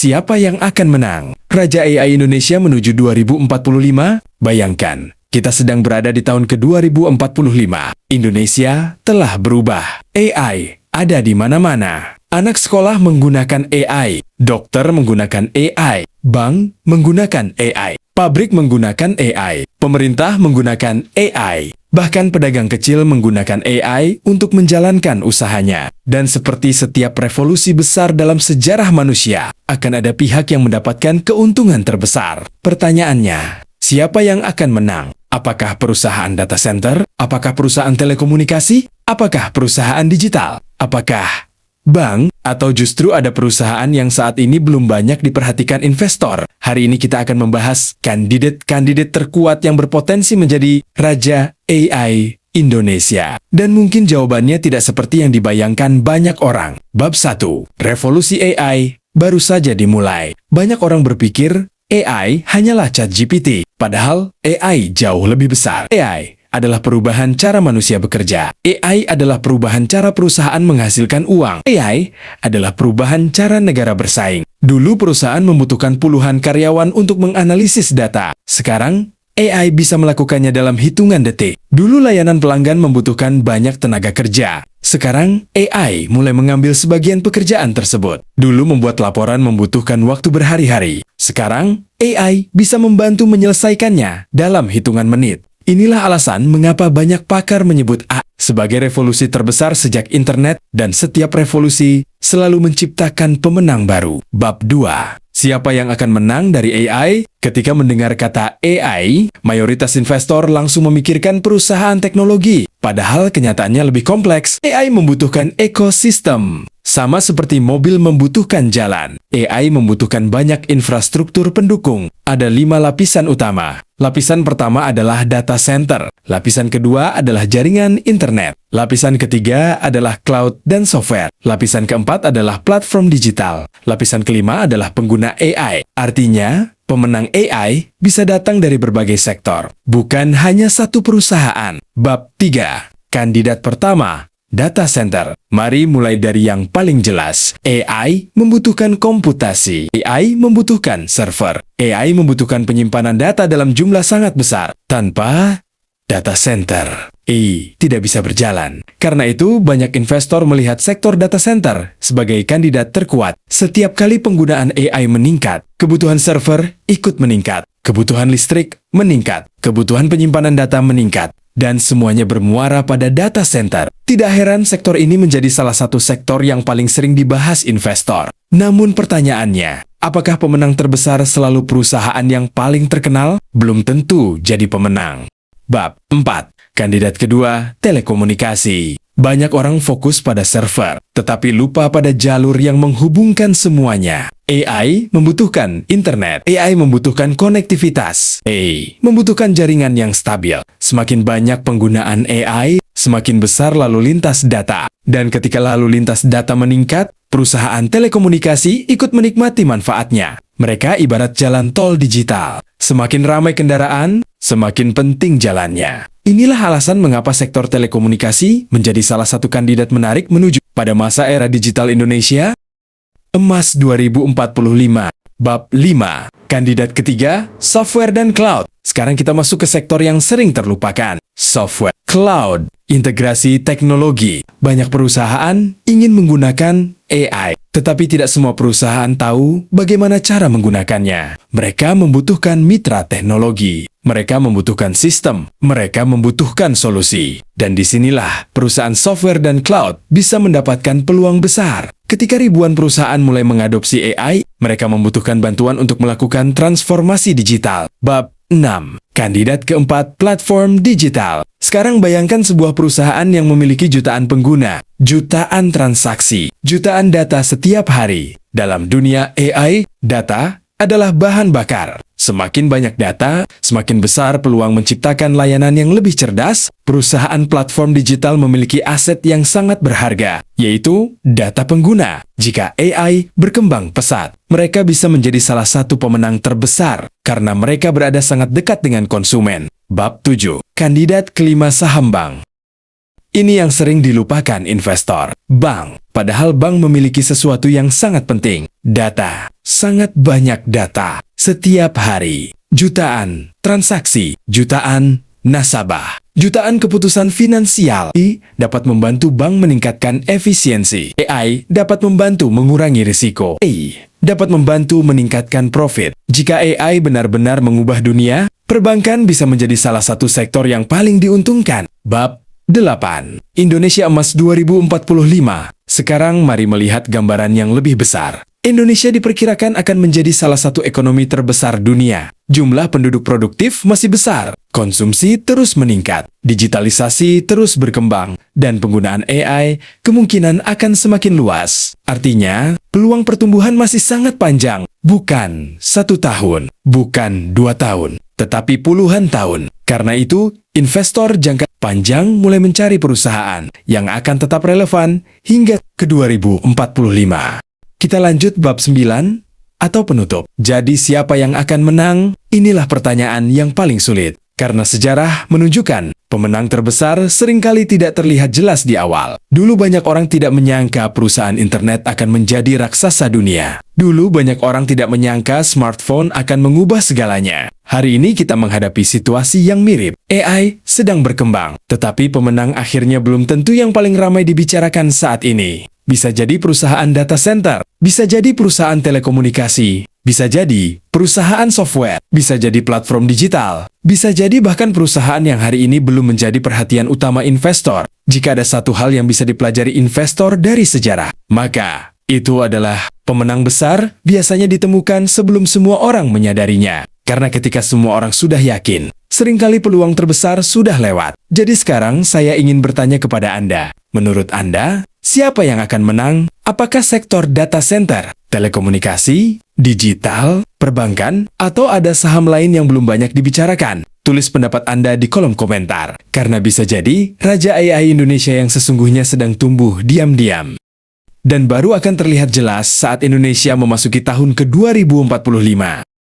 siapa yang akan menang? Raja AI Indonesia menuju 2045? Bayangkan, kita sedang berada di tahun ke-2045. Indonesia telah berubah. AI ada di mana-mana. Anak sekolah menggunakan AI, dokter menggunakan AI, bank menggunakan AI, pabrik menggunakan AI, pemerintah menggunakan AI. Bahkan pedagang kecil menggunakan AI untuk menjalankan usahanya. Dan seperti setiap revolusi besar dalam sejarah manusia, akan ada pihak yang mendapatkan keuntungan terbesar. Pertanyaannya, siapa yang akan menang? Apakah perusahaan data center? Apakah perusahaan telekomunikasi? Apakah perusahaan digital? Apakah bank? Atau justru ada perusahaan yang saat ini belum banyak diperhatikan investor? Hari ini kita akan membahas kandidat-kandidat terkuat yang berpotensi menjadi Raja AI Indonesia. Dan mungkin jawabannya tidak seperti yang dibayangkan banyak orang. Bab 1. Revolusi AI baru saja dimulai. Banyak orang berpikir AI hanyalah ChatGPT. Padahal AI jauh lebih besar. AI adalah perubahan cara manusia bekerja. AI adalah perubahan cara perusahaan menghasilkan uang. AI adalah perubahan cara negara bersaing. Dulu perusahaan membutuhkan puluhan karyawan untuk menganalisis data. Sekarang, AI bisa melakukannya dalam hitungan detik. Dulu layanan pelanggan membutuhkan banyak tenaga kerja. Sekarang, AI mulai mengambil sebagian pekerjaan tersebut. Dulu membuat laporan membutuhkan waktu berhari-hari. Sekarang, AI bisa membantu menyelesaikannya dalam hitungan menit. Inilah alasan mengapa banyak pakar menyebut AI sebagai revolusi terbesar sejak internet, dan setiap revolusi selalu menciptakan pemenang baru. Bab 2. Siapa yang akan menang dari AI? Ketika mendengar kata AI, mayoritas investor langsung memikirkan perusahaan teknologi. Padahal kenyataannya lebih kompleks. AI membutuhkan ekosistem. Sama seperti mobil membutuhkan jalan, AI membutuhkan banyak infrastruktur pendukung. Ada 5 lapisan utama. Lapisan pertama adalah data center. Lapisan kedua adalah jaringan internet. Lapisan ketiga adalah cloud dan software. Lapisan keempat adalah platform digital. Lapisan kelima adalah pengguna AI. Artinya, pemenang AI bisa datang dari berbagai sektor, bukan hanya satu perusahaan. Bab 3. Kandidat pertama, data center. Mari mulai dari yang paling jelas. AI membutuhkan komputasi. AI membutuhkan server. AI membutuhkan penyimpanan data dalam jumlah sangat besar. Tanpa data center, AI tidak bisa berjalan. Karena itu, banyak investor melihat sektor data center sebagai kandidat terkuat. Setiap kali penggunaan AI meningkat, kebutuhan server ikut meningkat. Kebutuhan listrik meningkat. Kebutuhan penyimpanan data meningkat. Dan semuanya bermuara pada data center. Tidak heran sektor ini menjadi salah satu sektor yang paling sering dibahas investor. Namun pertanyaannya, apakah pemenang terbesar selalu perusahaan yang paling terkenal? Belum tentu jadi pemenang. Bab 4. Kandidat kedua, telekomunikasi. Banyak orang fokus pada server, tetapi lupa pada jalur yang menghubungkan semuanya. AI membutuhkan internet. AI membutuhkan konektivitas. AI membutuhkan jaringan yang stabil. Semakin banyak penggunaan AI, semakin besar lalu lintas data. Dan ketika lalu lintas data meningkat, perusahaan telekomunikasi ikut menikmati manfaatnya. Mereka ibarat jalan tol digital. Semakin ramai kendaraan, semakin penting jalannya. Inilah alasan mengapa sektor telekomunikasi menjadi salah satu kandidat menarik menuju pada masa era digital Indonesia Emas 2045. Bab 5. Kandidat ketiga, software dan cloud. Sekarang kita masuk ke sektor yang sering terlupakan. Software, cloud, integrasi teknologi. Banyak perusahaan ingin menggunakan AI, tetapi tidak semua perusahaan tahu bagaimana cara menggunakannya. Mereka membutuhkan mitra teknologi. Mereka membutuhkan sistem. Mereka membutuhkan solusi. Dan disinilah perusahaan software dan cloud bisa mendapatkan peluang besar. Ketika ribuan perusahaan mulai mengadopsi AI, mereka membutuhkan bantuan untuk melakukan transformasi digital. Bab 6. Kandidat keempat, platform digital. Sekarang bayangkan sebuah perusahaan yang memiliki jutaan pengguna, jutaan transaksi, jutaan data setiap hari. Dalam dunia AI, data adalah bahan bakar. Semakin banyak data, semakin besar peluang menciptakan layanan yang lebih cerdas. Perusahaan platform digital memiliki aset yang sangat berharga, yaitu data pengguna. Jika AI berkembang pesat, mereka bisa menjadi salah satu pemenang terbesar karena mereka berada sangat dekat dengan konsumen. Bab 7. Kandidat kelima, saham bank. Ini yang sering dilupakan investor. Bank. Padahal bank memiliki sesuatu yang sangat penting. Data. Sangat banyak data. Setiap hari. Jutaan transaksi. Jutaan nasabah. Jutaan keputusan finansial. AI dapat membantu bank meningkatkan efisiensi. AI dapat membantu mengurangi risiko. AI dapat membantu meningkatkan profit. Jika AI benar-benar mengubah dunia, perbankan bisa menjadi salah satu sektor yang paling diuntungkan. Bab 8. Indonesia Emas 2045. Sekarang mari melihat gambaran yang lebih besar. Indonesia diperkirakan akan menjadi salah satu ekonomi terbesar dunia. Jumlah penduduk produktif masih besar, konsumsi terus meningkat, digitalisasi terus berkembang, dan penggunaan AI kemungkinan akan semakin luas. Artinya, peluang pertumbuhan masih sangat panjang, bukan 1 tahun, bukan 2 tahun, tetapi puluhan tahun. Karena itu, investor jangka panjang mulai mencari perusahaan yang akan tetap relevan hingga ke 2045. Kita lanjut bab 9 atau penutup. Jadi siapa yang akan menang? Inilah pertanyaan yang paling sulit. Karena sejarah menunjukkan pemenang terbesar seringkali tidak terlihat jelas di awal. Dulu banyak orang tidak menyangka perusahaan internet akan menjadi raksasa dunia. Dulu banyak orang tidak menyangka smartphone akan mengubah segalanya. Hari ini kita menghadapi situasi yang mirip. AI sedang berkembang, tetapi pemenang akhirnya belum tentu yang paling ramai dibicarakan saat ini. Bisa jadi perusahaan data center, bisa jadi perusahaan telekomunikasi, bisa jadi perusahaan software, bisa jadi platform digital, bisa jadi bahkan perusahaan yang hari ini belum menjadi perhatian utama investor. Jika ada satu hal yang bisa dipelajari investor dari sejarah, maka itu adalah pemenang besar biasanya ditemukan sebelum semua orang menyadarinya. Karena ketika semua orang sudah yakin, seringkali peluang terbesar sudah lewat. Jadi sekarang saya ingin bertanya kepada Anda. Menurut Anda, siapa yang akan menang? Apakah sektor data center, telekomunikasi, digital, perbankan, atau ada saham lain yang belum banyak dibicarakan? Tulis pendapat Anda di kolom komentar. Karena bisa jadi, Raja AI Indonesia yang sesungguhnya sedang tumbuh diam-diam. Dan baru akan terlihat jelas saat Indonesia memasuki tahun ke-2045.